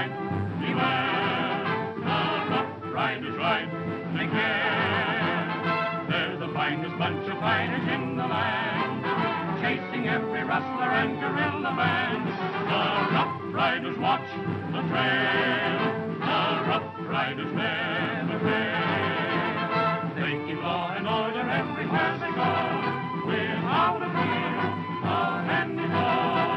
ride. Beware, the Rough Riders ride. Take care, they're the finest bunch of fighters in the land, chasing every rustler and guerrilla band. The Rough Riders watch the trail, the Rough Riders never fail. They keep law and order everywhere they go, without a fear of any foe.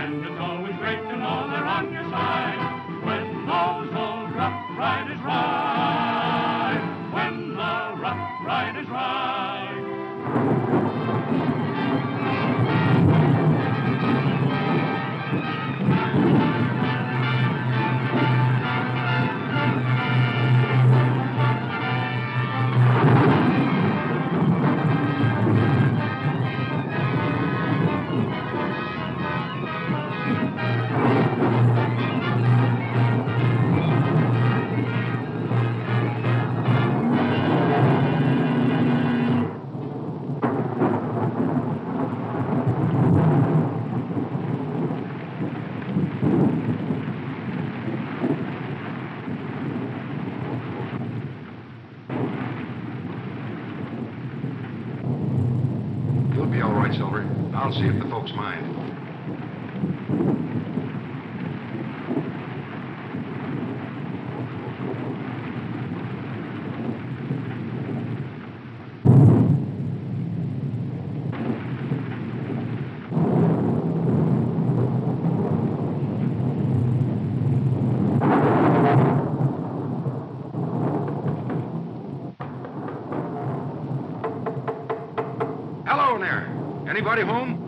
And it's always great to know they're on your side when those old Rough Riders ride. When the Rough Riders ride. I'll see if the folks mind. Hello there. Anybody home?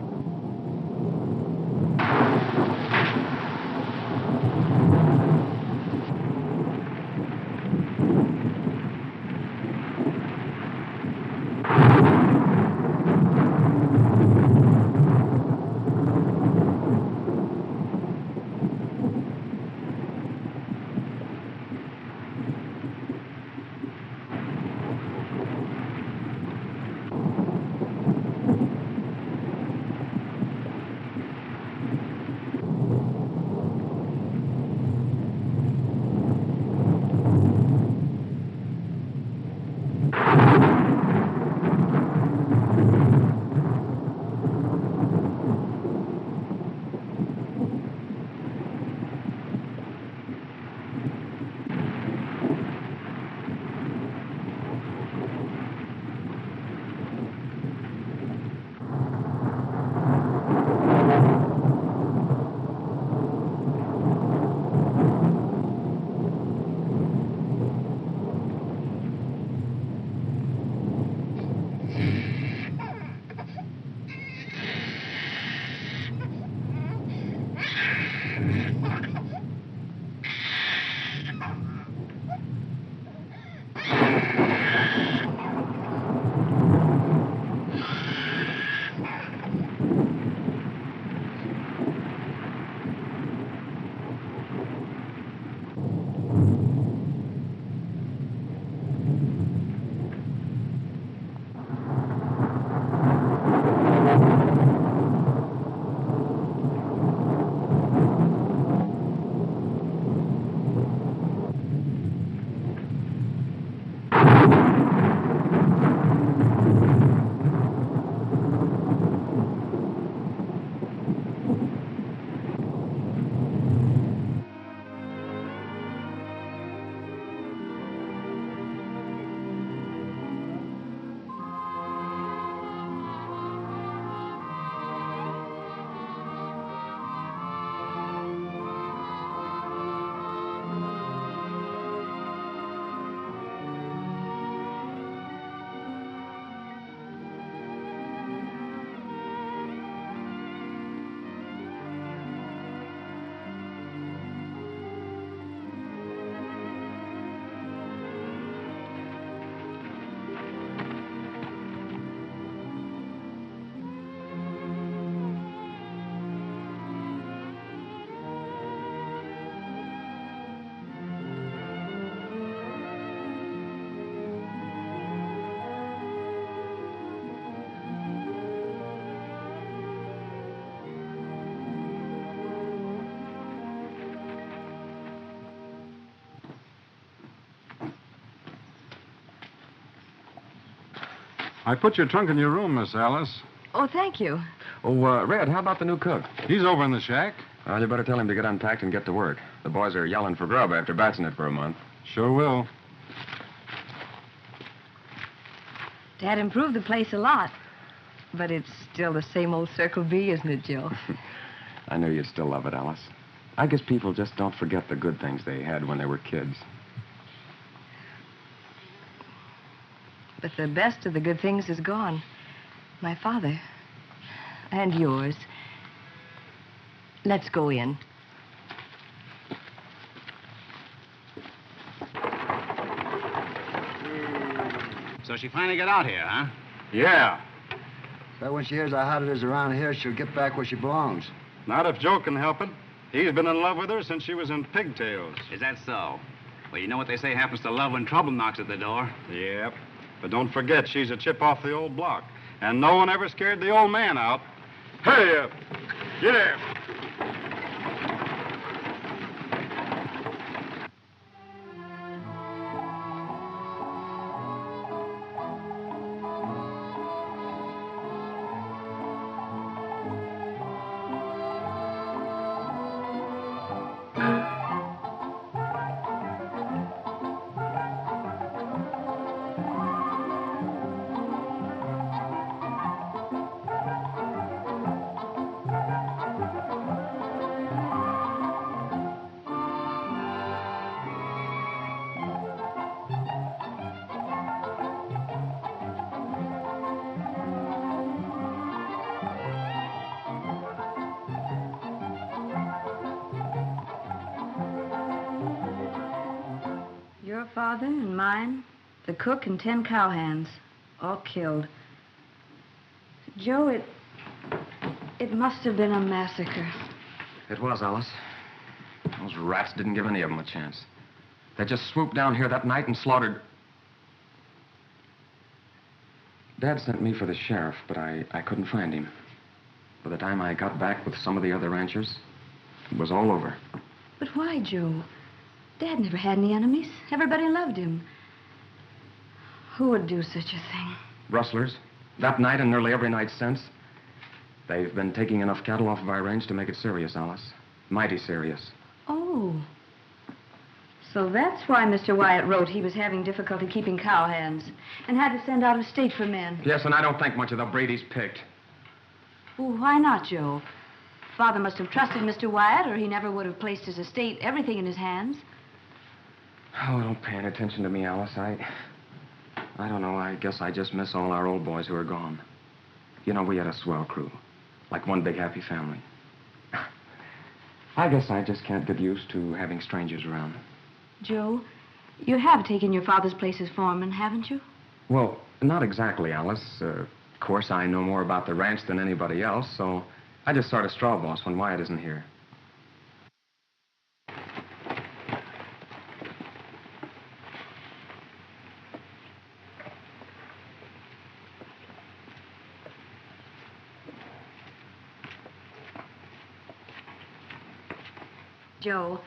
I put your trunk in your room, Miss Alice. Oh, thank you. Oh, Red, how about the new cook? He's over in the shack. Well, you better tell him to get unpacked and get to work. The boys are yelling for grub after batching it for a month. Sure will. Dad improved the place a lot. But it's still the same old Circle B, isn't it, Joe? I knew you'd still love it, Alice. I guess people just don't forget the good things they had when they were kids. But the best of the good things is gone. My father. And yours. Let's go in. So she finally got out here, huh? Yeah. But when she hears how hot it is around here, she'll get back where she belongs. Not if Joe can help it. He's been in love with her since she was in pigtails. Is that so? Well, you know what they say happens to love when trouble knocks at the door. Yep. But don't forget, she's a chip off the old block. And no one ever scared the old man out. Hey, yeah. Your father and mine, the cook and 10 cowhands, all killed. Joe, it must have been a massacre. It was, Alice. Those rats didn't give any of them a chance. They just swooped down here that night and slaughtered... Dad sent me for the sheriff, but I couldn't find him. By the time I got back with some of the other ranchers, it was all over. But why, Joe? Dad never had any enemies. Everybody loved him. Who would do such a thing? Rustlers. That night and nearly every night since. They've been taking enough cattle off of our range to make it serious, Alice. Mighty serious. Oh. So that's why Mr. Wyatt wrote he was having difficulty keeping cowhands and had to send out of state for men. Yes, and I don't think much of the Brady's picked. Well, why not, Joe? Father must have trusted Mr. Wyatt, or he never would have placed his estate, everything in his hands. Oh, don't pay any attention to me, Alice. I don't know. I guess I just miss all our old boys who are gone. You know, we had a swell crew. Like one big happy family. I guess I just can't get used to having strangers around. Joe, you have taken your father's place as foreman, haven't you? Well, not exactly, Alice. Of course, I know more about the ranch than anybody else, so I just sort of straw boss when Wyatt isn't here. Joe,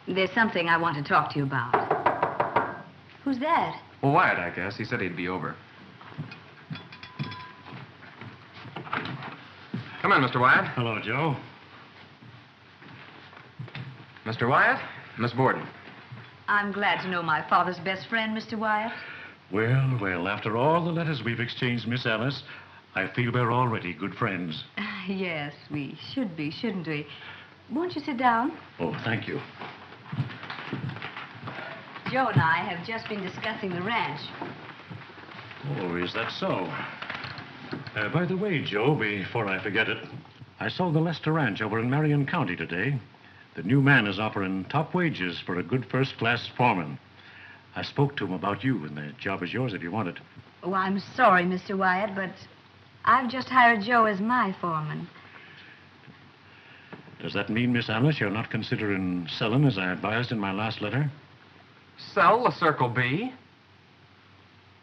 there's something I want to talk to you about. Who's that? Well, Wyatt, I guess. He said he'd be over. Come in, Mr. Wyatt. Hello, Joe. Mr. Wyatt, Miss Borden. I'm glad to know my father's best friend, Mr. Wyatt. Well, after all the letters we've exchanged, Miss Alice, I feel we're already good friends. Yes, we should be, shouldn't we? Won't you sit down? Oh, thank you. Joe and I have just been discussing the ranch. Oh, is that so? By the way, Joe, before I forget it, I saw the Lester Ranch over in Marion County today. The new man is offering top wages for a good first-class foreman. I spoke to him about you, and the job is yours if you want it. Oh, I'm sorry, Mr. Wyatt, but I've just hired Joe as my foreman. Does that mean, Miss Alice, you're not considering selling as I advised in my last letter? Sell the Circle B?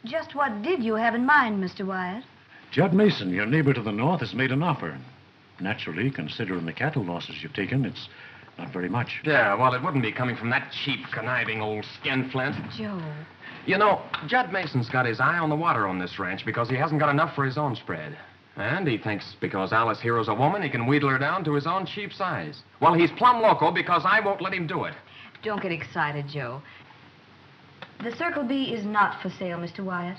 Just what did you have in mind, Mr. Wyatt? Judd Mason, your neighbor to the north, has made an offer. Naturally, considering the cattle losses you've taken, it's Not very much. Yeah, well, it wouldn't be coming from that cheap, conniving old skinflint. Joe. You know, Judd Mason's got his eye on the water on this ranch because he hasn't got enough for his own spread. And he thinks because Alice Hero's a woman, he can wheedle her down to his own cheap size. Well, he's plumb loco because I won't let him do it. Don't get excited, Joe. The Circle B is not for sale, Mr. Wyatt.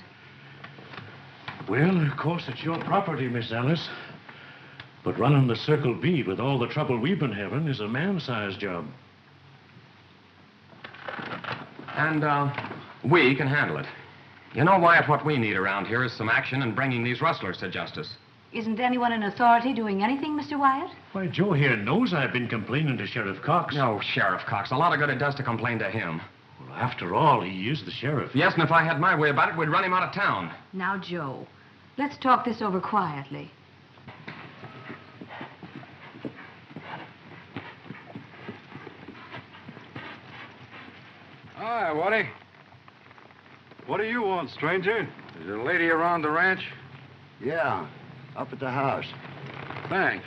Well, of course, it's your property, Miss Alice. But running the Circle B with all the trouble we've been having is a man-sized job. And, we can handle it. You know, Wyatt, what we need around here is some action in bringing these rustlers to justice. Isn't anyone in authority doing anything, Mr. Wyatt? Why, Joe here knows I've been complaining to Sheriff Cox. No, Sheriff Cox. A lot of good it does to complain to him. Well, after all, he is the sheriff. Yes, and if I had my way about it, we'd run him out of town. Now, Joe, let's talk this over quietly. Hi, Woody. What do you want, stranger? Is there a lady around the ranch? Yeah, up at the house. Thanks.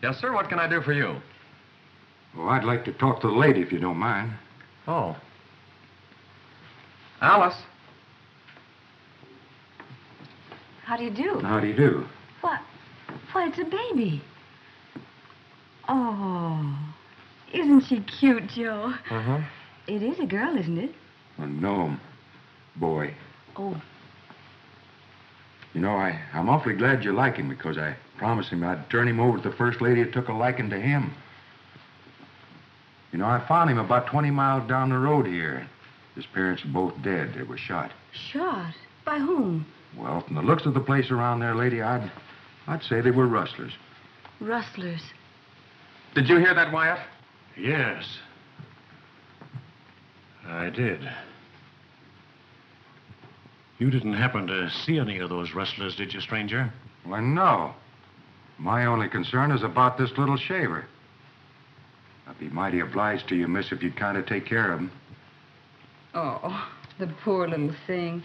Yes, sir. What can I do for you? Well, I'd like to talk to the lady, if you don't mind. Oh. Alice. How do you do? How do you do? What? Why, it's a baby. Oh, isn't she cute, Joe? Uh-huh. It is a girl, isn't it? A gnome. Boy. Oh, You know, I'm awfully glad you like him because I promised him I'd turn him over to the first lady that took a liking to him. You know, I found him about 20 miles down the road here. His parents are both dead. They were shot. shot? By whom? Well, from the looks of the place around there, lady, I'd say they were rustlers. Rustlers. Did you hear that, Wyatt? Yes. I did. You didn't happen to see any of those rustlers, did you, stranger? Well, no. My only concern is about this little shaver. I'd be mighty obliged to you, miss, if you'd kind of take care of him. Oh, the poor little thing.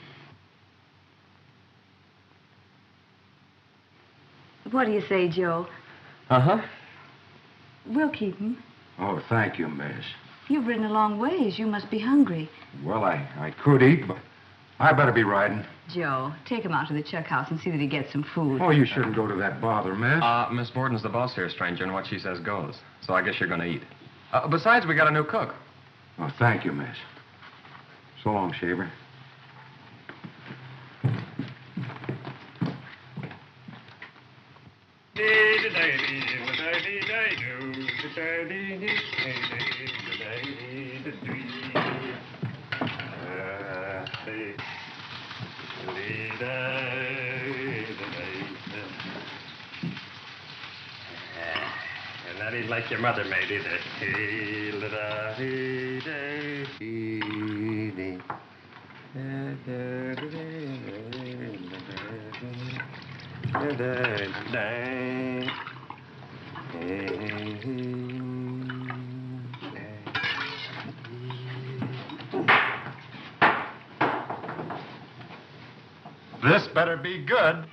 What do you say, Joe? Uh-huh. We'll keep him. Oh, thank you, miss. You've ridden a long ways. You must be hungry. Well, I could eat, but I better be riding. Joe, take him out to the chuck house and see that he gets some food. Oh, you shouldn't go to that bother, miss. Miss Borden's the boss here, stranger, and what she says goes. So I guess you're going to eat. Besides, we got a new cook. Oh, thank you, miss. So long, shaver. Not even like your mother made either. This better be good.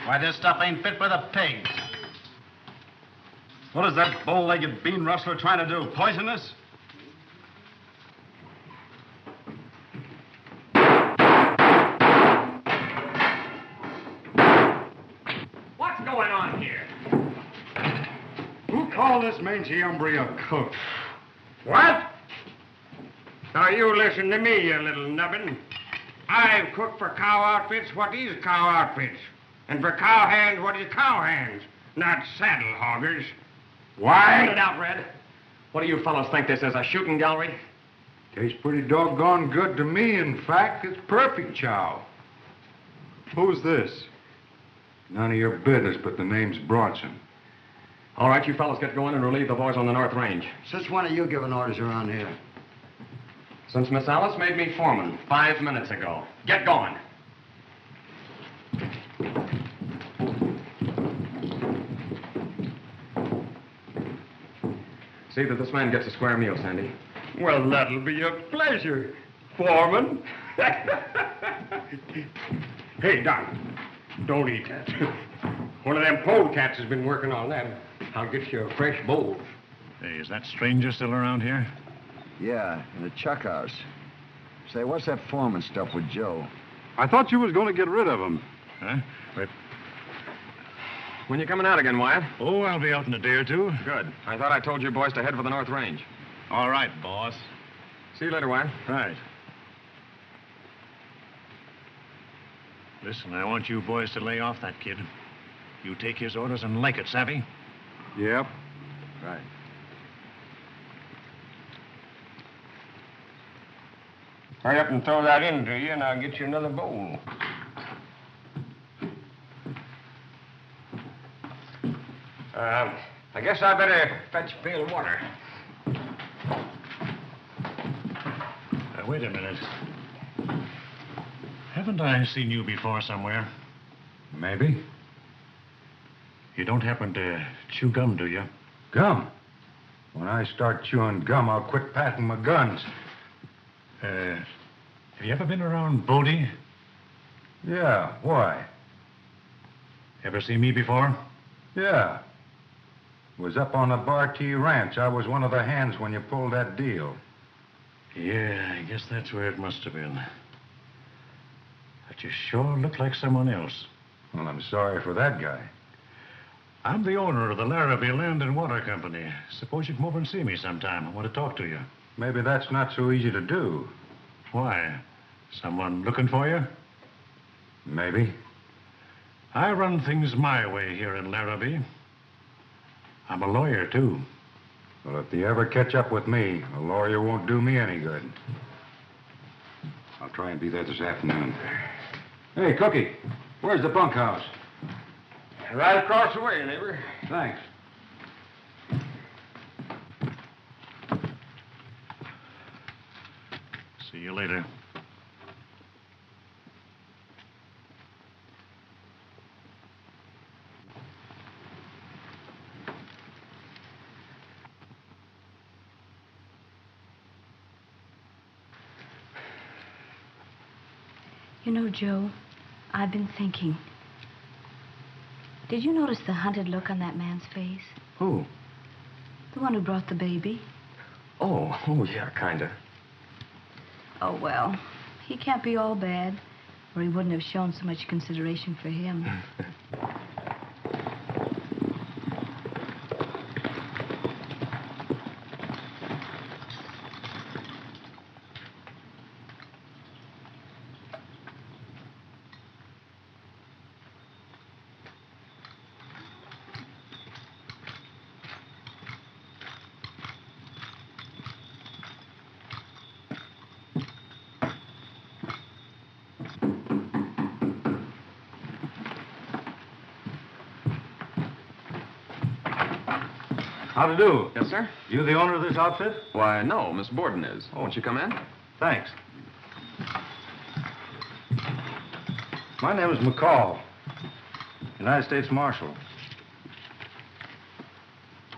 Why, this stuff ain't fit for the pigs. What is that bow-legged bean rustler trying to do? Poison us? What's going on here? Who called this mangy hombre a cook? What? Now, you listen to me, you little nubbin. I've cooked for cow outfits what is cow outfits. And for cow hands what is cow hands. Not saddle hoggers. Why? Get it out, Red. What do you fellows think this is, a shooting gallery? Tastes pretty doggone good to me. In fact, it's perfect chow. Who's this? None of your business, but the name's Bronson. All right, you fellas get going and relieve the boys on the North Range. Since when are you giving orders around here? Since Miss Alice made me foreman 5 minutes ago. Get going. See that this man gets a square meal, Sandy. Well, that'll be a pleasure, Foreman. Hey, Doc, don't eat that. One of them polecats has been working on that. I'll get you a fresh bowl. Hey, is that stranger still around here? Yeah, in the chuck house. Say, what's that foreman stuff with Joe? I thought you was going to get rid of him. Huh? Wait. When you coming out again, Wyatt? Oh, I'll be out in a day or two. Good. I thought I told you boys to head for the North Range. All right, boss. See you later, Wyatt. Right. Listen, I want you boys to lay off that kid. You take his orders and like it, savvy? Yep. Right. Hurry up and throw that in to you, and I'll get you another bowl. I guess I better fetch a pail of water. Wait a minute. Haven't I seen you before somewhere? Maybe. You don't happen to chew gum, do you? Gum? When I start chewing gum, I'll quit packing my guns. Have you ever been around Bodie? Yeah, why? Ever seen me before? Yeah. Was up on the Bartee Ranch. I was one of the hands when you pulled that deal. Yeah, I guess that's where it must have been. But you sure look like someone else. Well, I'm sorry for that guy. I'm the owner of the Larrabee Land and Water Company. Suppose you come over and see me sometime. I want to talk to you. Maybe that's not so easy to do. Why? Someone looking for you? Maybe. I run things my way here in Larrabee. I'm a lawyer, too. Well, if you ever catch up with me, a lawyer won't do me any good. I'll try and be there this afternoon. Hey, Cookie, where's the bunkhouse? Right across the way, neighbor. Thanks. See you later. You know, Joe, I've been thinking. Did you notice the hunted look on that man's face? Who? The one who brought the baby. Oh, yeah, kinda. Oh, well, he can't be all bad, or he wouldn't have shown so much consideration for him. How to do? Yes, sir? You the owner of this outfit? Why, no, Miss Borden is. Won't you come in? Thanks. My name is McCall, United States Marshal.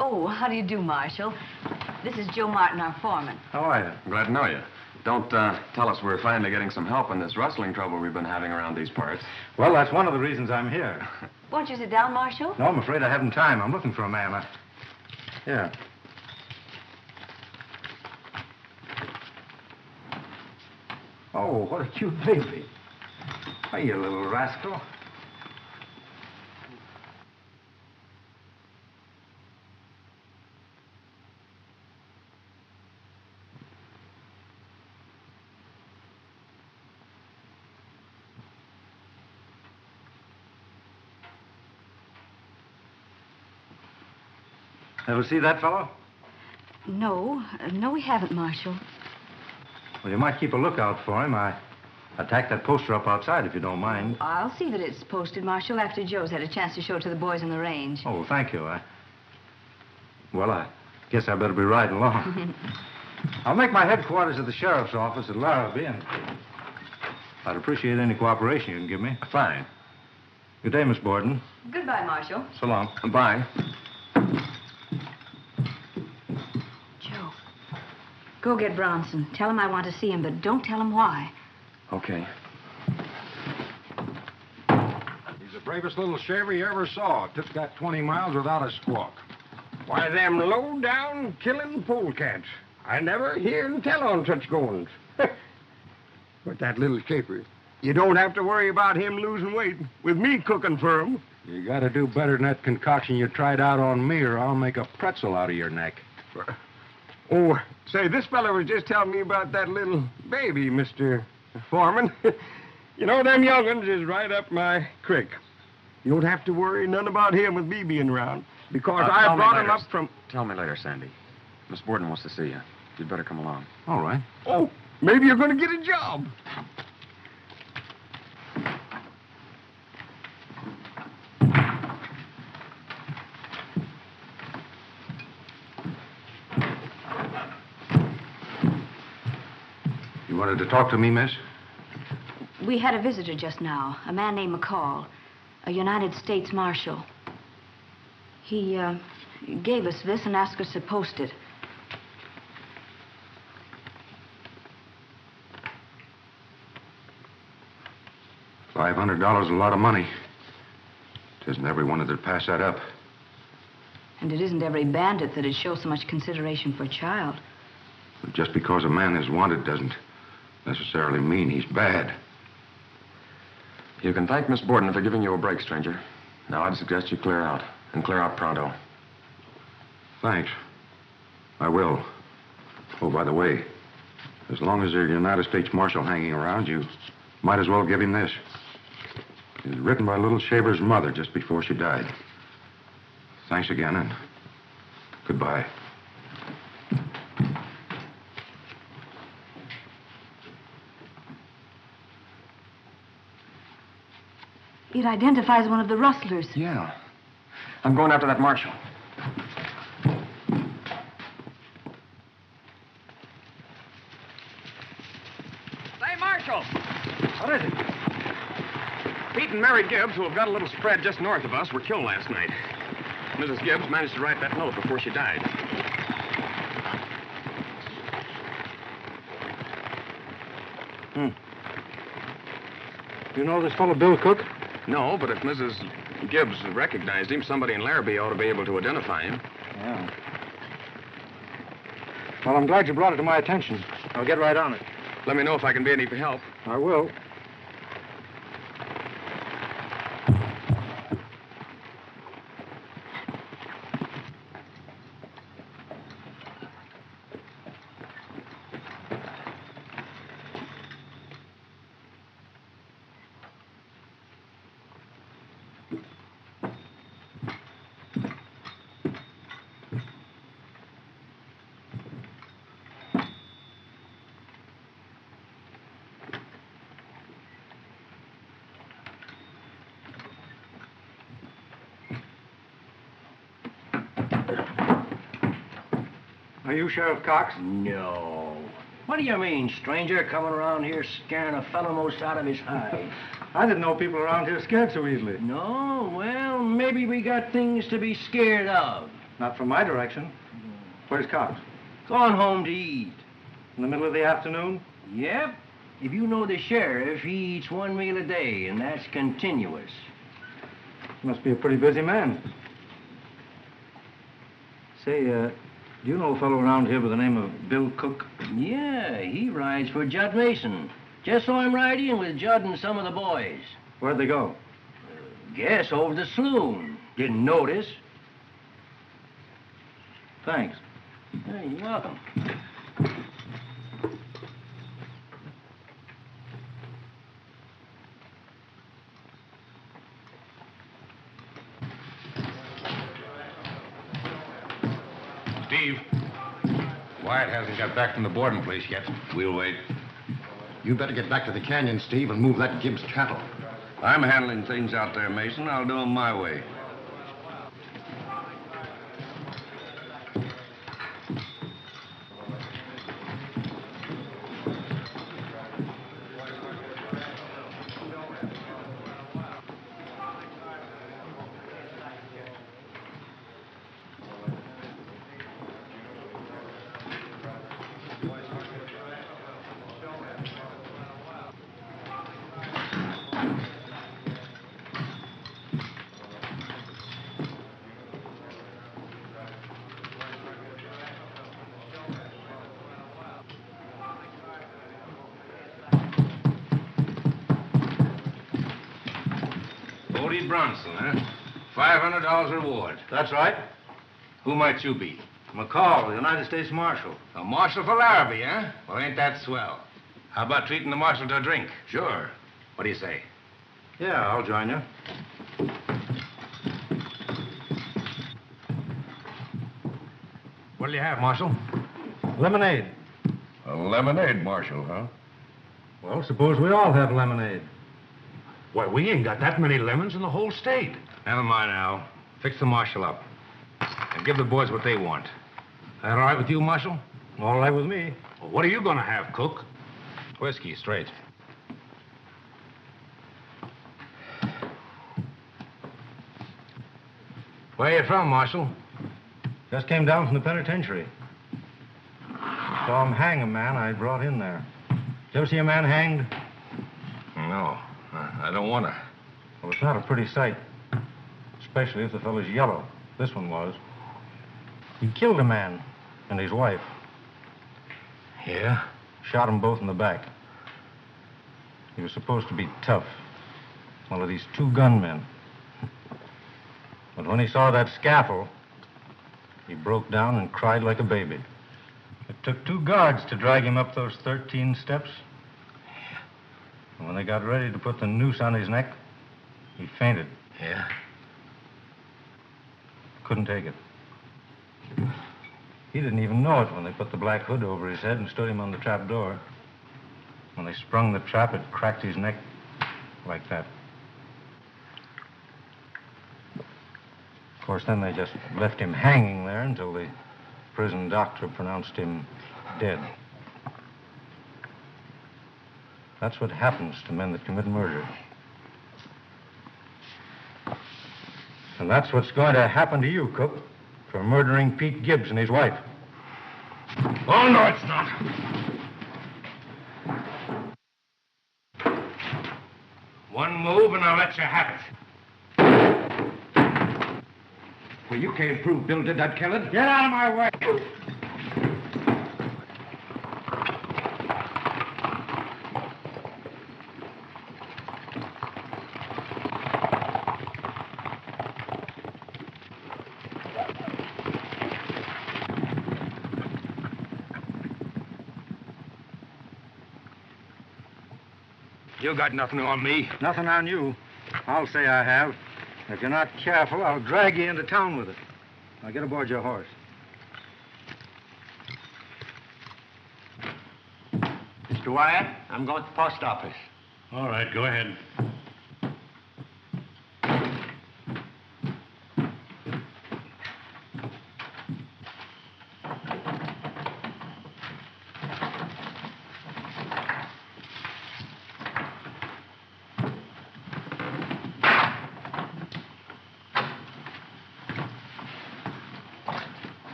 Oh, how do you do, Marshal? This is Joe Martin, our foreman. How are you? Glad to know you. Don't tell us we're finally getting some help in this rustling trouble we've been having around these parts. Well, that's one of the reasons I'm here. Won't you sit down, Marshal? No, I'm afraid I haven't time. I'm looking for a man. Yeah. Oh, what a cute baby. Hey, you little rascal. Ever see that fellow? No, we haven't, Marshal. Well, you might keep a lookout for him. I tack that poster up outside if you don't mind. I'll see that it's posted, Marshal, after Joe's had a chance to show it to the boys on the range. Oh, thank you. Well, I guess I better be riding along. I'll make my headquarters at the sheriff's office at Larrabee, and I'd appreciate any cooperation you can give me. Fine. Good day, Miss Borden. Goodbye, Marshal. So long. Bye. Joe, go get Bronson. Tell him I want to see him, but don't tell him why. Okay. He's the bravest little shaver you ever saw. Took that 20 miles without a squawk. Why, them low-down killing polecats. I never hear and tell on such goings. But that little shaper, you don't have to worry about him losing weight with me cooking for him. You gotta do better than that concoction you tried out on me, or I'll make a pretzel out of your neck. Oh, say, this fella was just telling me about that little baby, Mr. Foreman. You know, them young'uns is right up my creek. You don't have to worry none about him with me being around, because I brought him up from... Tell me later, Sandy. Miss Borden wants to see you. You'd better come along. All right. Oh, maybe you're going to get a job. You wanted to talk to me, miss? We had a visitor just now, a man named McCall, a United States Marshal. He gave us this and asked us to post it. $500 is a lot of money. It isn't everyone that'd pass that up. And it isn't every bandit that'd show so much consideration for a child. But just because a man is wanted doesn't necessarily mean he's bad. You can thank Miss Borden for giving you a break, stranger. Now, I'd suggest you clear out, and clear out pronto. Thanks. I will. Oh, by the way, as long as there's a United States Marshal hanging around, you might as well give him this. It was written by little Shaver's mother just before she died. Thanks again, and goodbye. It identifies one of the rustlers. Yeah. I'm going after that marshal. Say, Marshal! What is it? Pete and Mary Gibbs, who have got a little spread just north of us, were killed last night. Mrs. Gibbs managed to write that note before she died. You know this fellow Bill Cook? No, but if Mrs. Gibbs recognized him, somebody in Larrabee ought to be able to identify him. Yeah. Well, I'm glad you brought it to my attention. I'll get right on it. Let me know if I can be any help. I will. Are you Sheriff Cox? No. What do you mean, stranger, coming around here scaring a fellow most out of his hide? I didn't know people around here scared so easily. No? Well, maybe we got things to be scared of. Not from my direction. Where's Cox? Gone home to eat. In the middle of the afternoon? Yep. If you know the sheriff, he eats one meal a day, and that's continuous. Must be a pretty busy man. Say, do you know a fellow around here by the name of Bill Cook? Yeah, he rides for Judd Mason. Just saw him ride in with Judd and some of the boys. Where'd they go? Guess over the saloon. Didn't notice. Thanks. Hey, you're welcome. Steve, Wyatt hasn't got back from the boarding place yet. We'll wait. You better get back to the canyon, Steve, and move that Gibbs cattle. I'm handling things out there, Mason. I'll do them my way. Bodie Bronson, huh? $500 reward. That's right. Who might you be? McCall, the United States Marshal. A marshal for Larrabee, huh? Well, ain't that swell? How about treating the marshal to a drink? Sure. What do you say? Yeah, I'll join you. What'll you have, Marshal? Lemonade. A lemonade, Marshal, huh? Well, suppose we all have lemonade. Why, we ain't got that many lemons in the whole state. Never mind, Al. Fix the marshal up. And give the boys what they want. That all right with you, Marshal? All right with me. Well, what are you going to have, Cook? Whiskey, straight. Where you from, Marshal? Just came down from the penitentiary. Saw him hang a man I brought in there. Did you ever see a man hanged? No, I don't want to. Well, it's not a pretty sight. Especially if the fellow's yellow. This one was. He killed a man and his wife. Yeah? Shot them both in the back. He was supposed to be tough. One of these two gunmen. But when he saw that scaffold, he broke down and cried like a baby. It took 2 guards to drag him up those 13 steps. And when they got ready to put the noose on his neck, he fainted. Yeah? Couldn't take it. He didn't even know it when they put the black hood over his head and stood him on the trap door. When they sprung the trap, it cracked his neck like that. Of course, then they just left him hanging there until the prison doctor pronounced him dead. That's what happens to men that commit murder. And that's what's going to happen to you, Cook, for murdering Pete Gibbs and his wife. Oh, no, it's not. One move and I'll let you have it. Well, you can't prove Bill did that killing. Get out of my way. You got nothing on me. Nothing on you. I'll say I have. If you're not careful, I'll drag you into town with it. Now get aboard your horse. Mr. Wyatt, I'm going to the post office. All right, go ahead.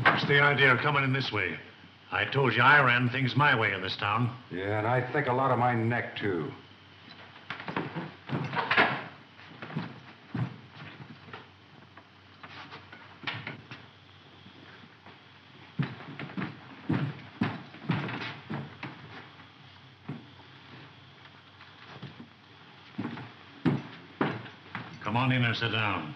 What's the idea of coming in this way? I told you I ran things my way in this town. Yeah, and I think a lot of my neck, too. Come on in and sit down.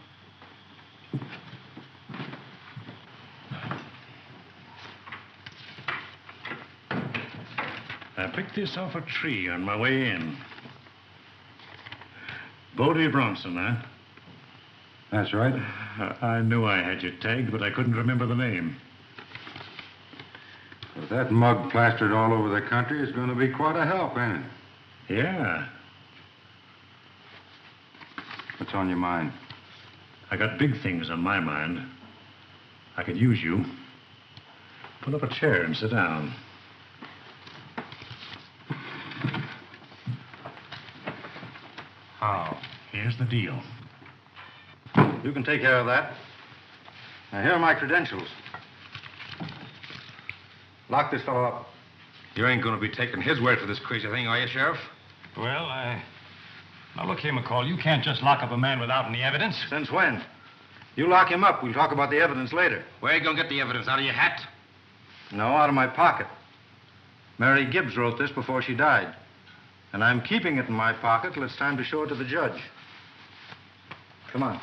I picked this off a tree on my way in. Bodie Bronson, huh? That's right. I knew I had you tagged, but I couldn't remember the name. Well, that mug plastered all over the country is going to be quite a help, ain't it? Yeah. What's on your mind? I got big things on my mind. I could use you. Pull up a chair and sit down. How? Here's the deal. You can take care of that. Now, here are my credentials. Lock this fellow up. You ain't going to be taking his word for this crazy thing, are you, Sheriff? Well, Now, look here, McCall. You can't just lock up a man without any evidence. Since when? You lock him up. We'll talk about the evidence later. Where you going to get the evidence? Out of your hat? No, out of my pocket. Mary Gibbs wrote this before she died. And I'm keeping it in my pocket till it's time to show it to the judge. Come on.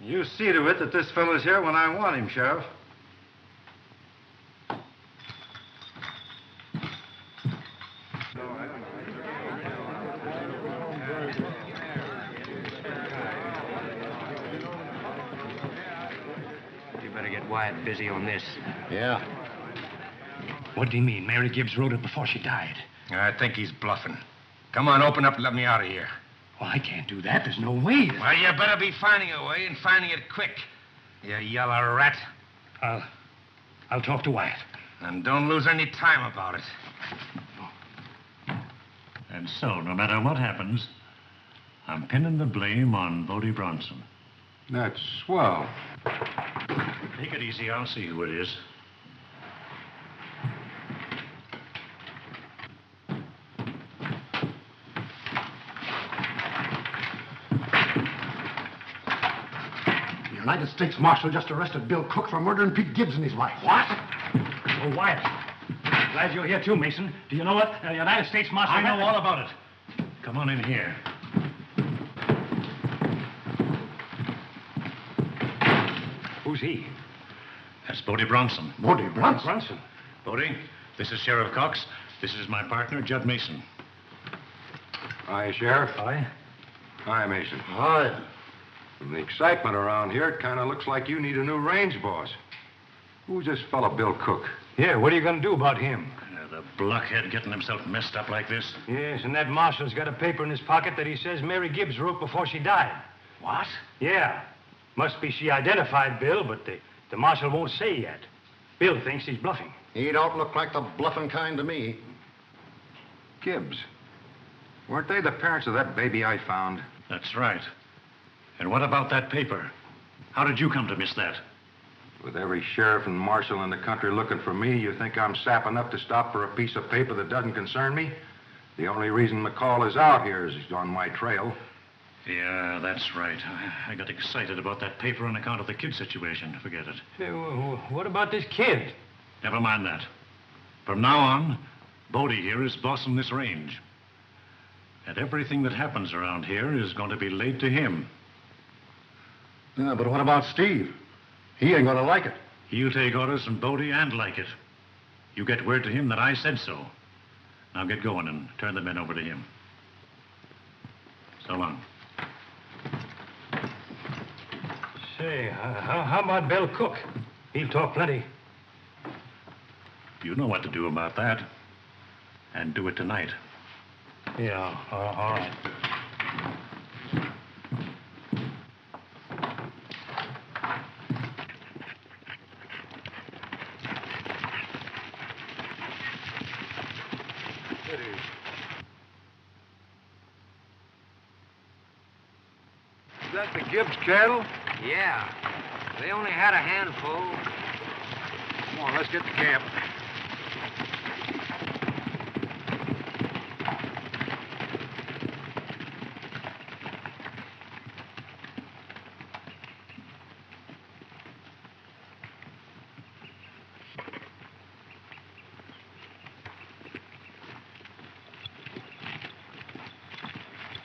You see to it that this fellow's here when I want him, Sheriff. You better get Wyatt busy on this. Yeah. What do you mean? Mary Gibbs wrote it before she died. I think he's bluffing. Come on, open up and let me out of here. Well, I can't do that. There's no way. Well, you better be finding a way and finding it quick. You yellow rat. I'll talk to Wyatt. And don't lose any time about it. And so, no matter what happens, I'm pinning the blame on Bodie Bronson. That's swell. Take it easy. I'll see who it is. The United States Marshal just arrested Bill Cook for murdering Pete Gibbs and his wife. What? Oh, Wyatt. Glad you're here, too, Mason. Do you know what? The United States Marshal... I know all about it. Come on in here. Who's he? That's Bodie Bronson. Bodie Bronson? Bronson. Bodie, this is Sheriff Cox. This is my partner, Judd Mason. Hi, Sheriff. Hi. Hi, Mason. Hi. From the excitement around here, it kind of looks like you need a new range boss. Who's this fellow, Bill Cook? Yeah, what are you going to do about him? The blockhead getting himself messed up like this. Yes, and that marshal's got a paper in his pocket that he says Mary Gibbs wrote before she died. What? Yeah. Must be she identified Bill, but the marshal won't say yet. Bill thinks he's bluffing. He don't look like the bluffing kind to me. Gibbs. Weren't they the parents of that baby I found? That's right. And what about that paper? How did you come to miss that? With every sheriff and marshal in the country looking for me, you think I'm sap enough to stop for a piece of paper that doesn't concern me? The only reason McCall is out here is he's on my trail. Yeah, that's right. I got excited about that paper on account of the kid situation. Forget it. Hey, what about this kid? Never mind that. From now on, Bodie here is bossing this range. And everything that happens around here is going to be laid to him. Yeah, but what about Steve? He ain't gonna like it. He'll take orders from Bodie and like it. You get word to him that I said so. Now get going and turn the men over to him. So long. Say, how about Bill Cook? He'll talk plenty. You know what to do about that. And do it tonight. Yeah, all right. Is that the Gibbs cattle? Yeah. They only had a handful. Come on, let's get to camp.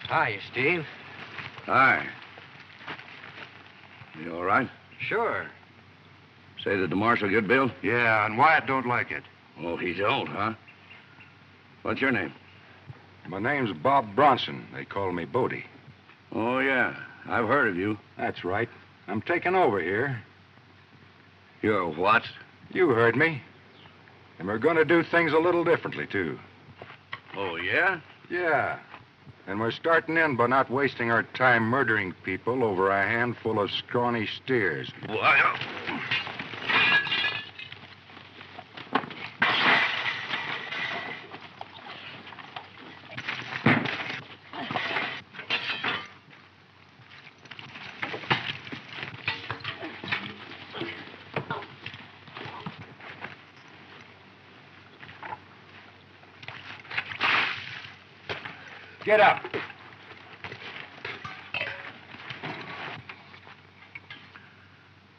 Hi, Steve. Hi. You all right? Sure. Say, did the marshal get Bill? Yeah, and Wyatt don't like it. Oh, he don't, huh? What's your name? My name's Bob Bronson. They call me Bodie. Oh, yeah. I've heard of you. That's right. I'm taking over here. You're what? You heard me. And we're going to do things a little differently, too. Oh, yeah? Yeah. And we're starting in by not wasting our time murdering people over a handful of scrawny steers. Well, Get up.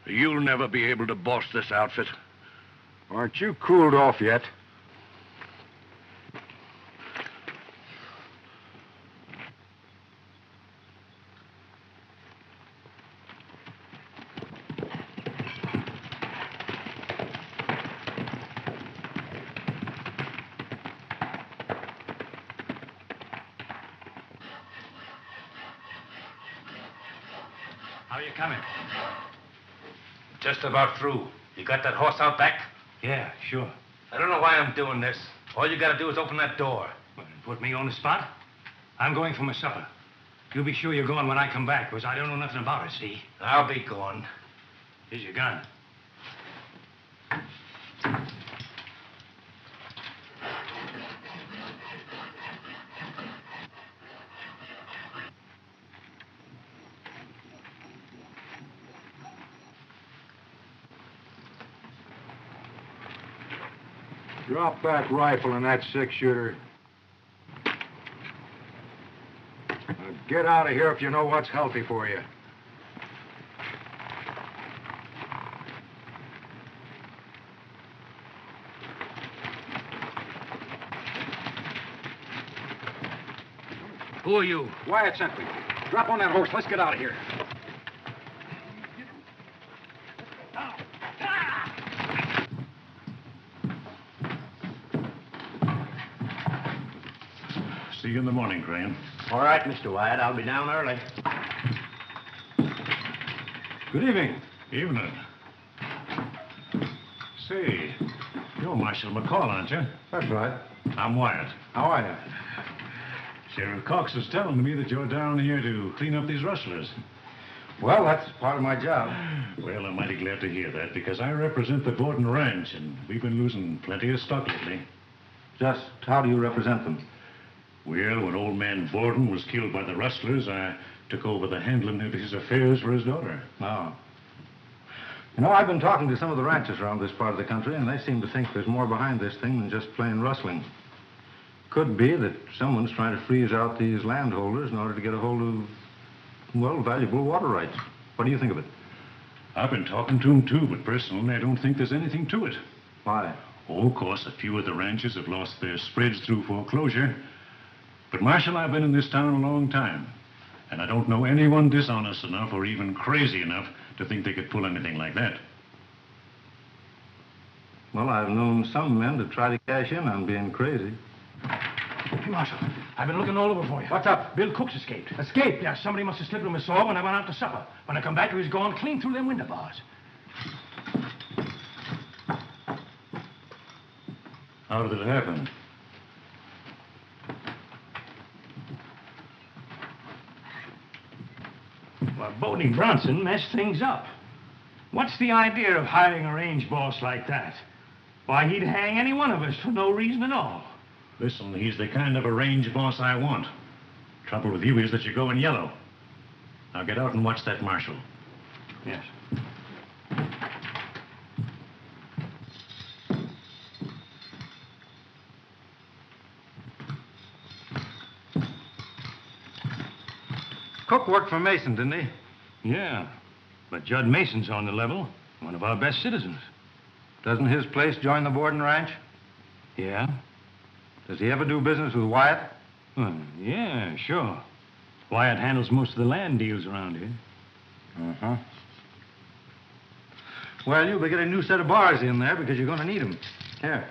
You'll never be able to boss this outfit. Aren't you cooled off yet? How are you coming? Just about through. You got that horse out back? Yeah, sure. I don't know why I'm doing this. All you gotta do is open that door. Well, put me on the spot? I'm going for my supper. You be sure you're going when I come back, because I don't know nothing about it, see? I'll be gone. Here's your gun. Drop that rifle and that six-shooter. Now get out of here if you know what's healthy for you. Who are you? Wyatt sent me. Drop on that horse. Let's get out of here. See you in the morning, Crane. All right, Mr. Wyatt. I'll be down early. Good evening. Evening. Say, you're Marshal McCall, aren't you? That's right. I'm Wyatt. How are you? Sheriff Cox was telling me that you're down here to clean up these rustlers. Well, that's part of my job. Well, I'm mighty glad to hear that, because I represent the Gordon Ranch, and we've been losing plenty of stock lately. Just how do you represent them? Well, when old man Borden was killed by the rustlers, I took over the handling of his affairs for his daughter. Oh. You know, I've been talking to some of the ranchers around this part of the country, and they seem to think there's more behind this thing than just plain rustling. Could be that someone's trying to freeze out these landholders in order to get a hold of, well, valuable water rights. What do you think of it? I've been talking to him, too, but personally, I don't think there's anything to it. Why? Oh, of course, a few of the ranchers have lost their spreads through foreclosure. But, Marshal, I've been in this town a long time, and I don't know anyone dishonest enough or even crazy enough to think they could pull anything like that. Well, I've known some men to try to cash in on being crazy. Hey, Marshal, I've been looking all over for you. What's up? Bill Cook's escaped. Escaped? Yeah, somebody must have slipped him a saw when I went out to supper. When I come back, he was gone clean through them window bars. How did it happen? Well, Bodie Bronson messed things up. What's the idea of hiring a range boss like that? Why, he'd hang any one of us for no reason at all. Listen, he's the kind of a range boss I want. Trouble with you is that you go in yellow. Now get out and watch that marshal. Yes. Cook worked for Mason, didn't he? Yeah, but Judd Mason's on the level. One of our best citizens. Doesn't his place join the Borden Ranch? Yeah? Does he ever do business with Wyatt? Yeah, sure. Wyatt handles most of the land deals around here. Uh-huh. Well, you'll be getting a new set of bars in there because you're going to need them. Here.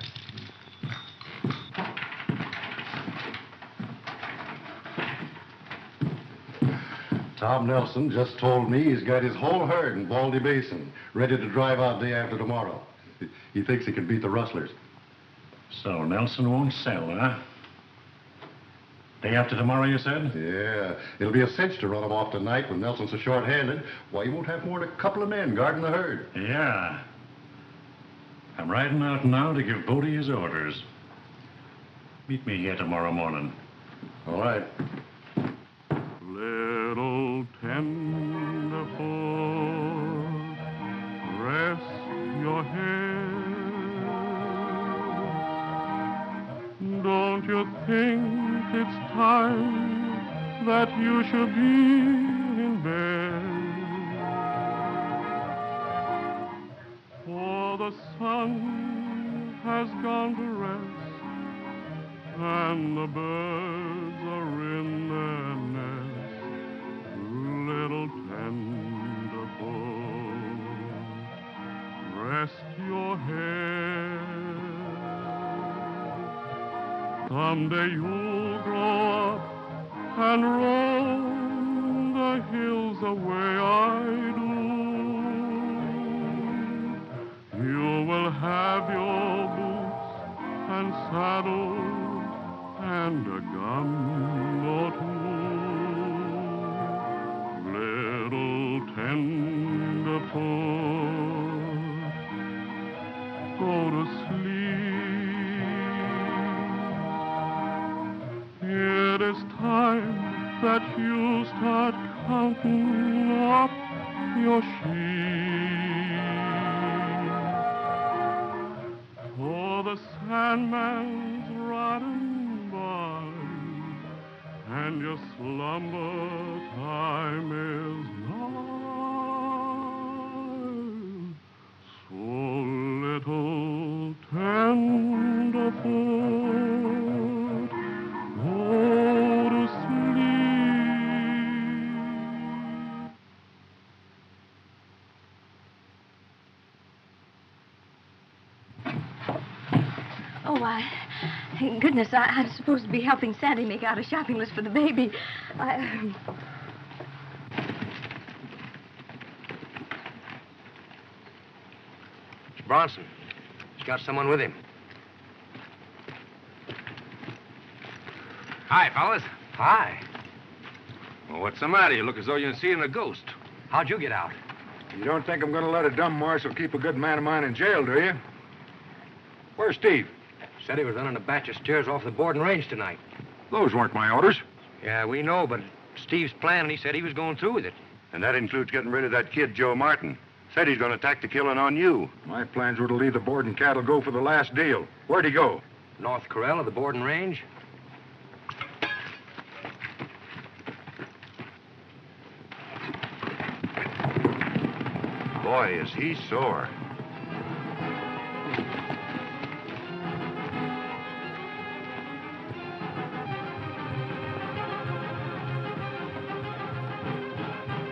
Tom Nelson just told me he's got his whole herd in Baldy Basin, ready to drive out day after tomorrow. He thinks he can beat the rustlers. So Nelson won't sell, huh? Day after tomorrow, you said? Yeah. It'll be a cinch to run him off tonight when Nelson's so short-handed. Why, you won't have more than a couple of men guarding the herd. Yeah. I'm riding out now to give Bodie his orders. Meet me here tomorrow morning. All right. Little tender foot, rest your head. Don't you think it's time that you should be in bed? For the sun has gone to rest, and the birds are in their nest. Little tender foot, rest your head. Someday you'll grow up and roam the hills the way I do. You will have your boots and saddle and a gun or two. Little tender foot, go to sleep. It is time that you start counting up your sheep. For the Sandman's riding by, and your slumber time is nigh. So little tender foot, go to sleep. Oh, thank goodness, I'm supposed to be helping Sandy make out a shopping list for the baby. It's Bronson. He's got someone with him. Hi, fellas. Hi. Well, what's the matter? You look as though you're seeing a ghost. How'd you get out? You don't think I'm going to let a dumb marshal keep a good man of mine in jail, do you? Where's Steve? Said he was running a batch of steers off the Borden Range tonight. Those weren't my orders. Yeah, we know, but Steve's plan, and he said he was going through with it. And that includes getting rid of that kid, Joe Martin. Said he's going to tack the killing on you. My plans were to leave the Borden cattle go for the last deal. Where'd he go? North Corral of the Borden Range. Boy, is he sore.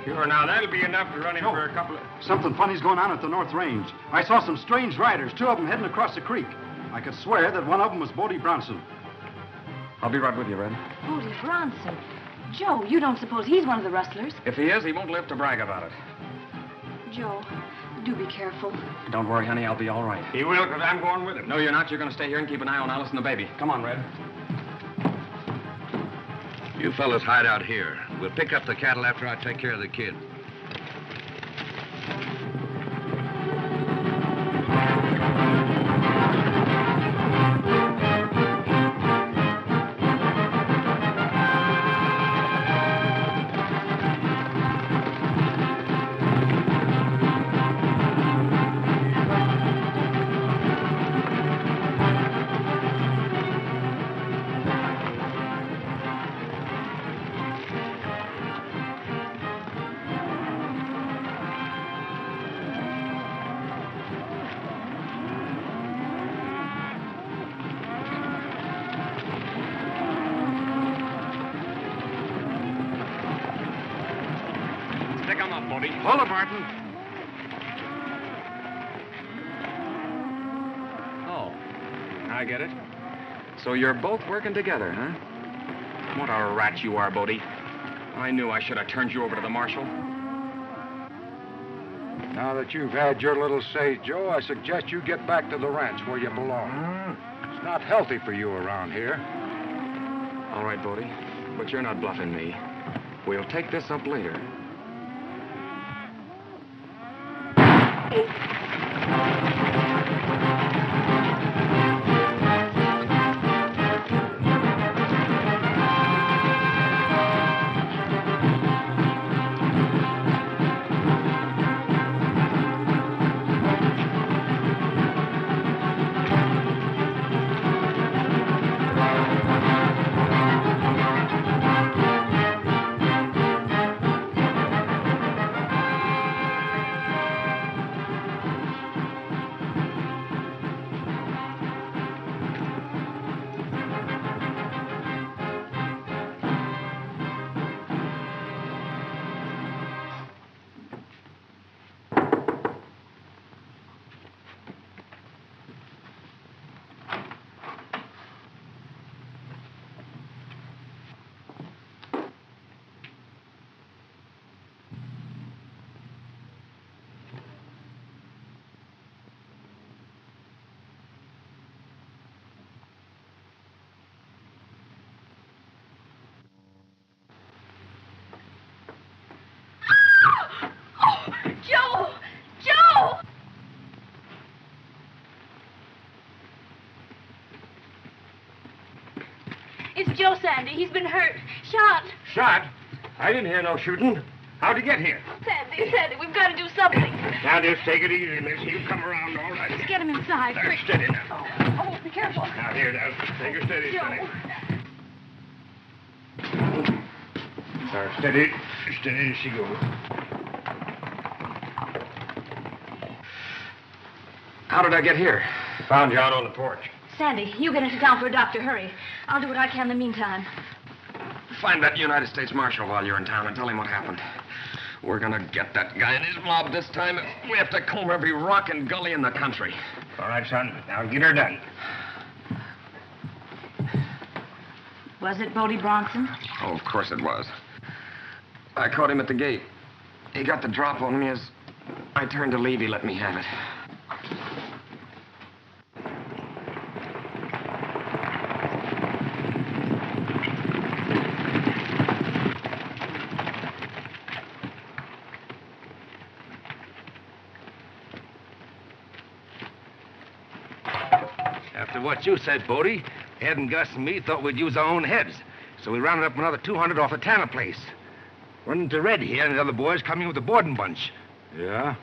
Sure, now that'll be enough to run him for a couple of... Something funny's going on at the North Range. I saw some strange riders, two of them heading across the creek. I could swear that one of them was Bodie Bronson. I'll be right with you, Red. Bodie Bronson. Joe, you don't suppose he's one of the rustlers? If he is, he won't live to brag about it. Joe, do be careful. Don't worry, honey. I'll be all right. He will, because I'm going with him. No, you're not. You're going to stay here and keep an eye on Alice and the baby. Come on, Red. You fellas hide out here. We'll pick up the cattle after I take care of the kid. Stick 'em up, Bodie. Hold it, Martin. I get it. So you're both working together, huh? What a rat you are, Bodie. I knew I should have turned you over to the marshal. Now that you've had your little say, Joe, I suggest you get back to the ranch where you belong. It's not healthy for you around here. All right, Bodie, but you're not bluffing me. We'll take this up later. Joe! Joe! It's Joe, Sandy. He's been hurt. Shot. Shot? I didn't hear no shooting. How'd he get here? Sandy, we've got to do something. Now, just take it easy, miss. He'll come around all right. Let's get him inside. There, steady now. Oh, be careful. Now, here, now. Take her steady, Joe. steady. There, steady. Steady as she goes. How did I get here? Found you out on the porch. Sandy, you get into town for a doctor. Hurry. I'll do what I can in the meantime. Find that United States Marshal while you're in town and tell him what happened. We're gonna get that guy and his mob this time. We have to comb every rock and gully in the country. All right, son. Now get her done. Was it Bodie Bronson? Oh, of course it was. I caught him at the gate. He got the drop on me as I turned to leave. He let me have it. After what you said, Bodie, Ed and Gus and me thought we'd use our own heads. So we rounded up another 200 off the Tanner place. Run into Red here and the other boys coming with the boarding bunch. Yeah?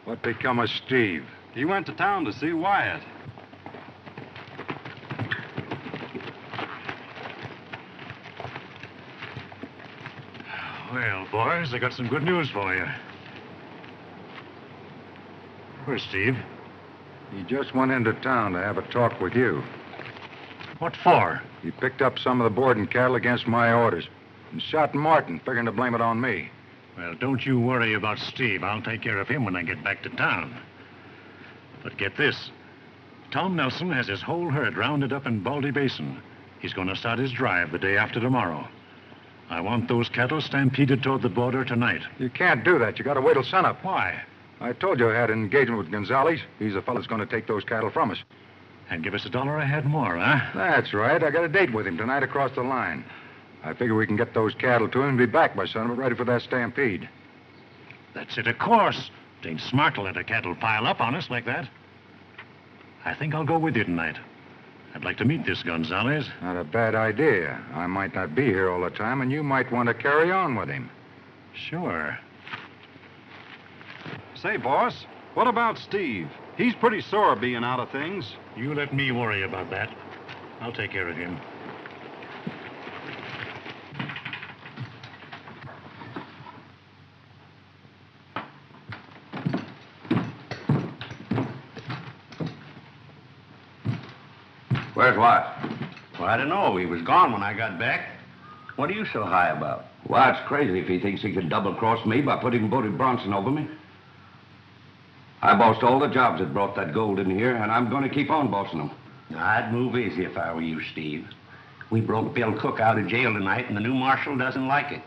What become of Steve? He went to town to see Wyatt. Well, boys, I got some good news for you. Where's Steve? He just went into town to have a talk with you. What for? He picked up some of the boarding cattle against my orders and shot Martin, figuring to blame it on me. Well, don't you worry about Steve. I'll take care of him when I get back to town. But get this. Tom Nelson has his whole herd rounded up in Baldy Basin. He's going to start his drive the day after tomorrow. I want those cattle stampeded toward the border tonight. You can't do that. You got to wait till sunup. Why? I told you I had an engagement with Gonzalez. He's the fellow that's going to take those cattle from us. And give us $1 a head more, huh? That's right. I got a date with him tonight across the line. I figure we can get those cattle to him and be back by sunup ready for that stampede. That's it, of course. It ain't smart to let a cattle pile up on us like that. I think I'll go with you tonight. I'd like to meet this Gonzalez. Not a bad idea. I might not be here all the time, and you might want to carry on with him. Sure. Say, boss, what about Steve? He's pretty sore being out of things. You let me worry about that. I'll take care of him. Where's Watts? Well, I don't know. He was gone when I got back. What are you so high about? Watts crazy if he thinks he can double-cross me by putting Bodie Bronson over me. I bossed all the jobs that brought that gold in here, and I'm going to keep on bossing them. I'd move easy if I were you, Steve. We broke Bill Cook out of jail tonight, and the new marshal doesn't like it.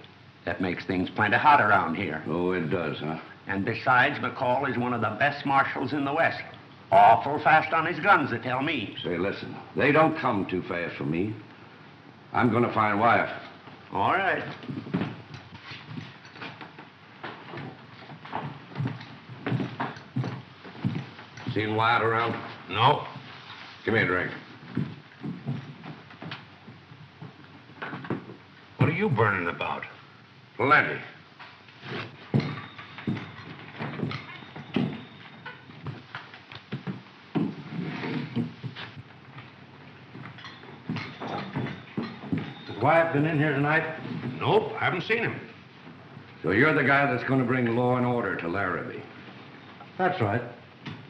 That makes things plenty hot around here. Oh, it does, huh? And besides, McCall is one of the best marshals in the West. Awful fast on his guns, they tell me. Say, listen, they don't come too fast for me. I'm going to find Wyatt. All right. Seen Wyatt around? No. Give me a drink. What are you burning about? Plenty. Has Wyatt been in here tonight? Nope, haven't seen him. So you're the guy that's going to bring law and order to Larrabee? That's right.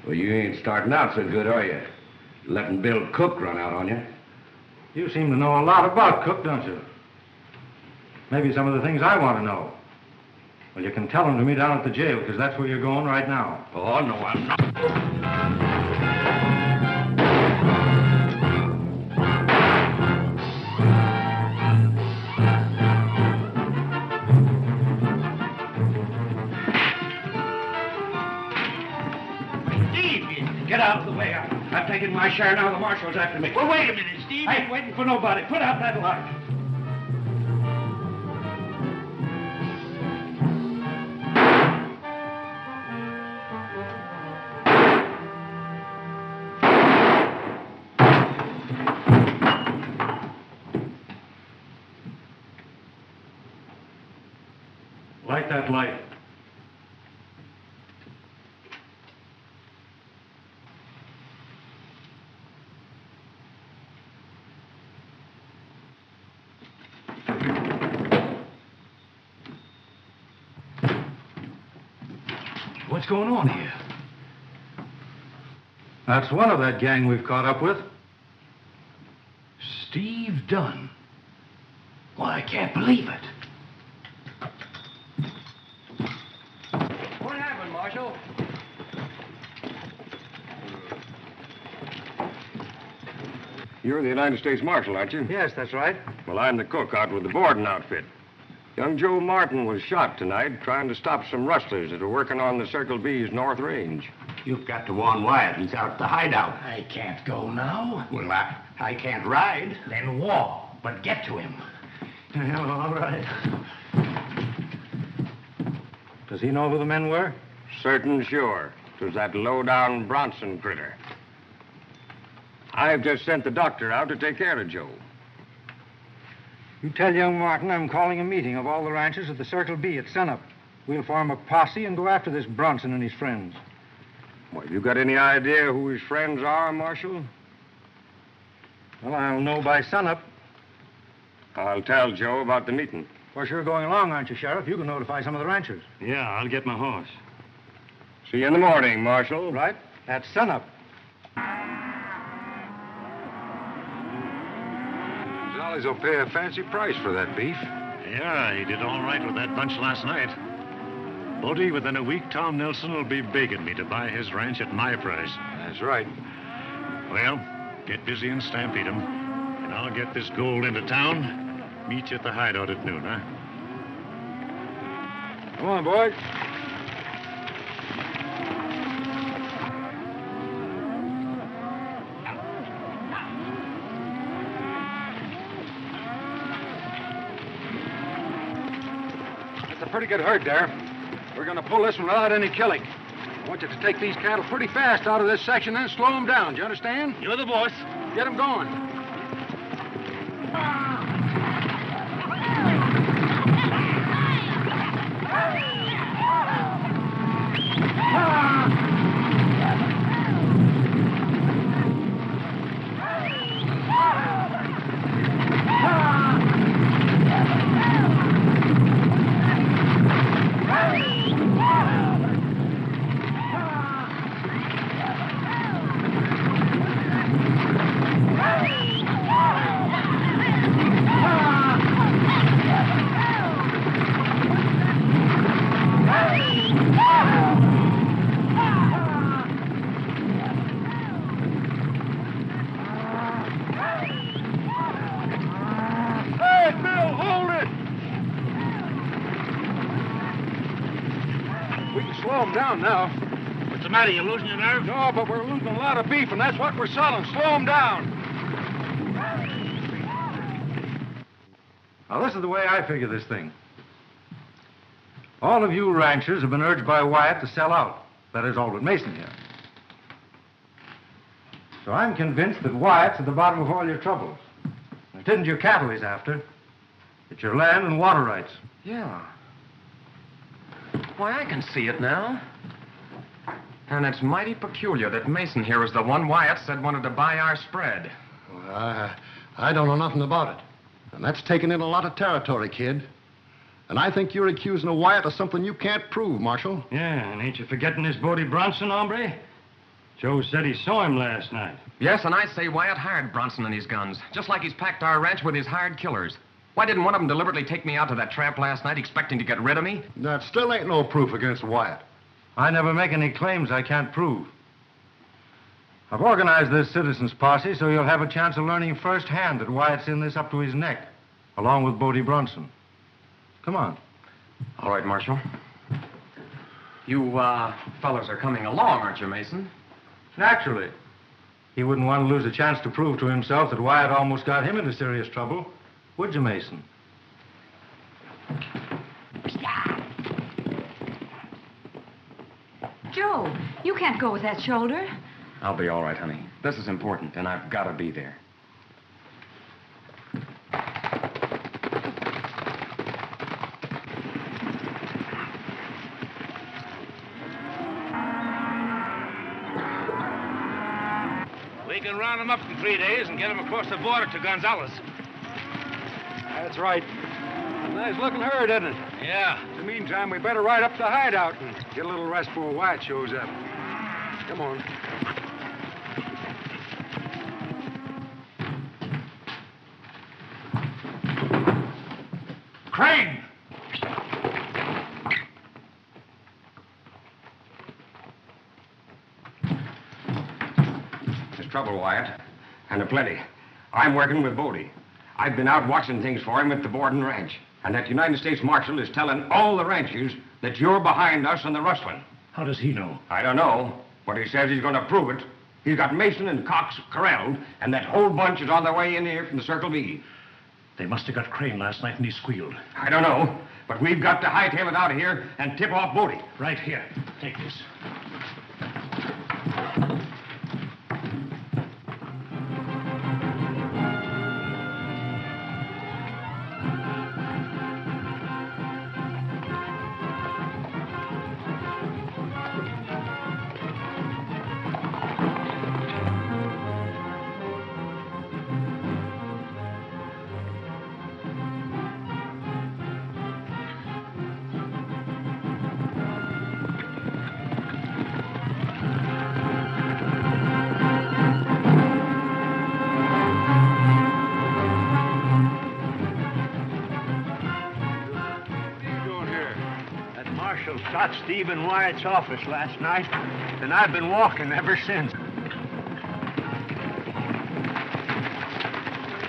Well, you ain't starting out so good, are you? Letting Bill Cook run out on you. You seem to know a lot about Cook, don't you? Maybe some of the things I want to know. Well, you can tell them to me down at the jail, because that's where you're going right now. Oh, no, I'm not. Steve, get out of the way. I'm taking my share now. The marshal's after me. Well, wait a minute, Steve. I ain't waiting for nobody. Put out that light. Light that light. What's going on here? That's one of that gang we've caught up with. Steve Dunn. Why, I can't believe it. What happened, Marshal? You're the United States Marshal, aren't you? Yes, that's right. Well, I'm the cook out with the boarding outfit. Young Joe Martin was shot tonight trying to stop some rustlers that are working on the Circle B's North Range. You've got to warn Wyatt. He's out at the hideout. I can't go now. Well, I can't ride. Then walk, but get to him. Well, all right. Does he know who the men were? Certain sure. It was that low-down Bronson critter. I've just sent the doctor out to take care of Joe. You tell young Martin I'm calling a meeting of all the ranchers at the Circle B at sunup. We'll form a posse and go after this Bronson and his friends. Well, you got any idea who his friends are, Marshal? Well, I'll know by sunup. I'll tell Joe about the meeting. Of course, you're going along, aren't you, Sheriff? You can notify some of the ranchers. Yeah, I'll get my horse. See you in the morning, Marshal. Right? At sunup. Gonzales will pay a fancy price for that beef. Yeah, he did all right with that bunch last night. Bodie, within a week, Tom Nelson will be begging me to buy his ranch at my price. That's right. Well, get busy and stampede him, and I'll get this gold into town. Meet you at the hideout at noon, huh? Come on, boys. That's a pretty good herd there. We're going to pull this one without any killing. I want you to take these cattle pretty fast out of this section, then slow them down. Do you understand? You're the boss. Get them going. Slow him down now. What's the matter? You losing your nerve? No, but we're losing a lot of beef, and that's what we're selling. Slow him down. Now, this is the way I figure this thing. All of you ranchers have been urged by Wyatt to sell out. That is, all but Mason here. So I'm convinced that Wyatt's at the bottom of all your troubles. It isn't your cattle he's after. It's your land and water rights. Yeah. Why, I can see it now. And it's mighty peculiar that Mason here is the one Wyatt said wanted to buy our spread. Well, I don't know nothing about it. And that's taking in a lot of territory, kid. And I think you're accusing of Wyatt of something you can't prove, Marshal. Yeah, and ain't you forgetting this Bodie Bronson, hombre? Joe said he saw him last night. Yes, and I say Wyatt hired Bronson and his guns, just like he's packed our ranch with his hired killers. Why didn't one of them deliberately take me out to that trap last night expecting to get rid of me? That still ain't no proof against Wyatt. I never make any claims I can't prove. I've organized this citizens' posse so you'll have a chance of learning firsthand that Wyatt's in this up to his neck, along with Bodie Bronson. Come on. All right, Marshal. You, fellas are coming along, aren't you, Mason? Naturally. He wouldn't want to lose a chance to prove to himself that Wyatt almost got him into serious trouble. Would you, Mason? Joe, you can't go with that shoulder. I'll be all right, honey. This is important, and I've got to be there. We can round them up in 3 days and get them across the border to Gonzales. That's right. Nice looking herd, isn't it? Yeah. In the meantime, we better ride up to the hideout and get a little rest before Wyatt shows up. Come on. Crane! There's trouble, Wyatt. And plenty. I'm working with Bodie. I've been out watching things for him at the Borden Ranch. And that United States Marshal is telling all the ranchers that you're behind us in the rustling. How does he know? I don't know, but he says he's going to prove it. He's got Mason and Cox corralled, and that whole bunch is on their way in here from the Circle B. They must have got Crane last night and he squealed. I don't know, but we've got to hightail it out of here and tip off Bodie. Right here. Take this. Shot Steve in Wyatt's office last night, and I've been walking ever since.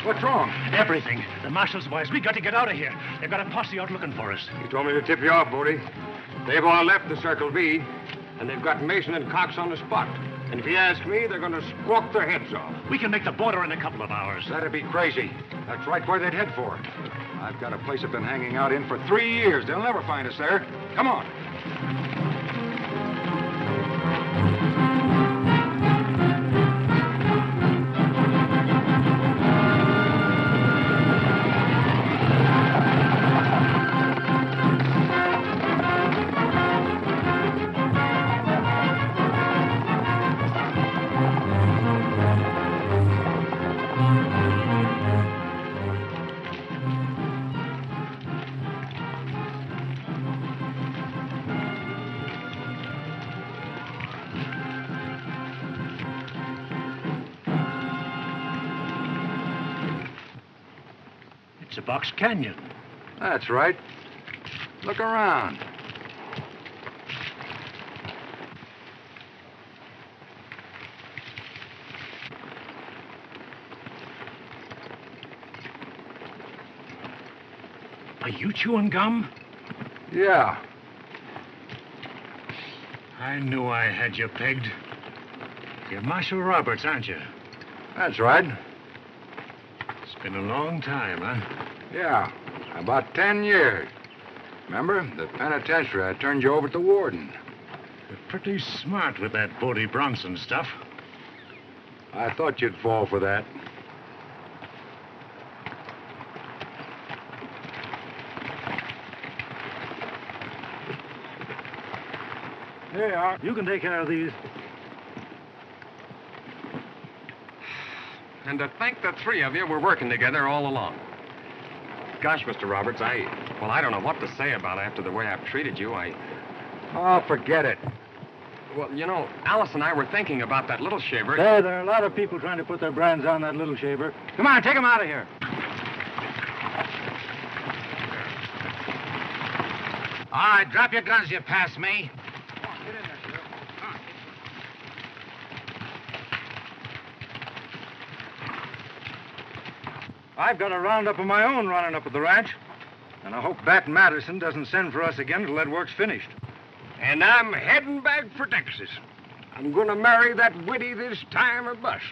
What's wrong? Everything. The marshal's boys. We got to get out of here. They've got a posse out looking for us. He told me to tip you off, Bodie. They've all left the Circle B, and they've got Mason and Cox on the spot. And if you ask me, they're going to squawk their heads off. We can make the border in a couple of hours. That'd be crazy. That's right where they'd head for. I've got a place I've been hanging out in for 3 years. They'll never find us there. Come on. It's a box canyon. That's right. Look around. Are you chewing gum? Yeah. I knew I had you pegged. You're Marshal Roberts, aren't you? That's right. It's been a long time, huh? Yeah, about 10 years. Remember, the penitentiary, I turned you over to the warden. You're pretty smart with that Bodie Bronson stuff. I thought you'd fall for that. There you are. You can take care of these. And to think the three of you were working together all along. Gosh, Mr. Roberts, I don't know what to say about it after the way I've treated you. Oh, forget it. Well, you know, Alice and I were thinking about that little shaver. There are a lot of people trying to put their brands on that little shaver. Come on, take him out of here. All right, drop your guns, you pass me. I've got a roundup of my own running up at the ranch. And I hope Bat Madison doesn't send for us again until that work's finished. And I'm heading back for Texas. I'm going to marry that Whitty this time or bust.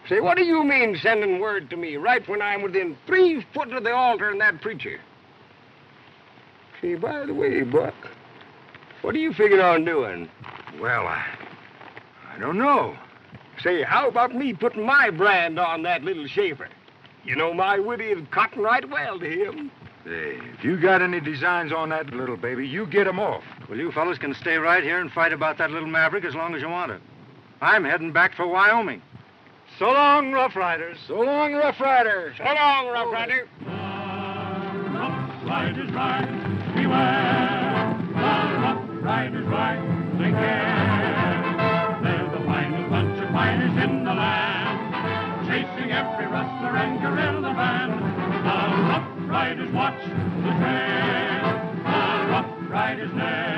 Say, what do you mean sending word to me right when I'm within 3 foot of the altar and that preacher? Say, by the way, Buck, what are you figuring on doing? Well, I don't know. Say, how about me putting my brand on that little shaver? You know, my Whitty is cotton right well to him. Hey, if you got any designs on that little baby, you get 'em off. Well, you fellas can stay right here and fight about that little maverick as long as you want to. I'm heading back for Wyoming. So long, Rough Riders. So long, Rough Rider. So long, Rough Rider. Rough Riders ride, beware. The Rough Riders ride, take care. They're the finest bunch of fighters in the land, chasing every rustler and guerrilla band. The Rough Riders watch the trail, the Rough Riders never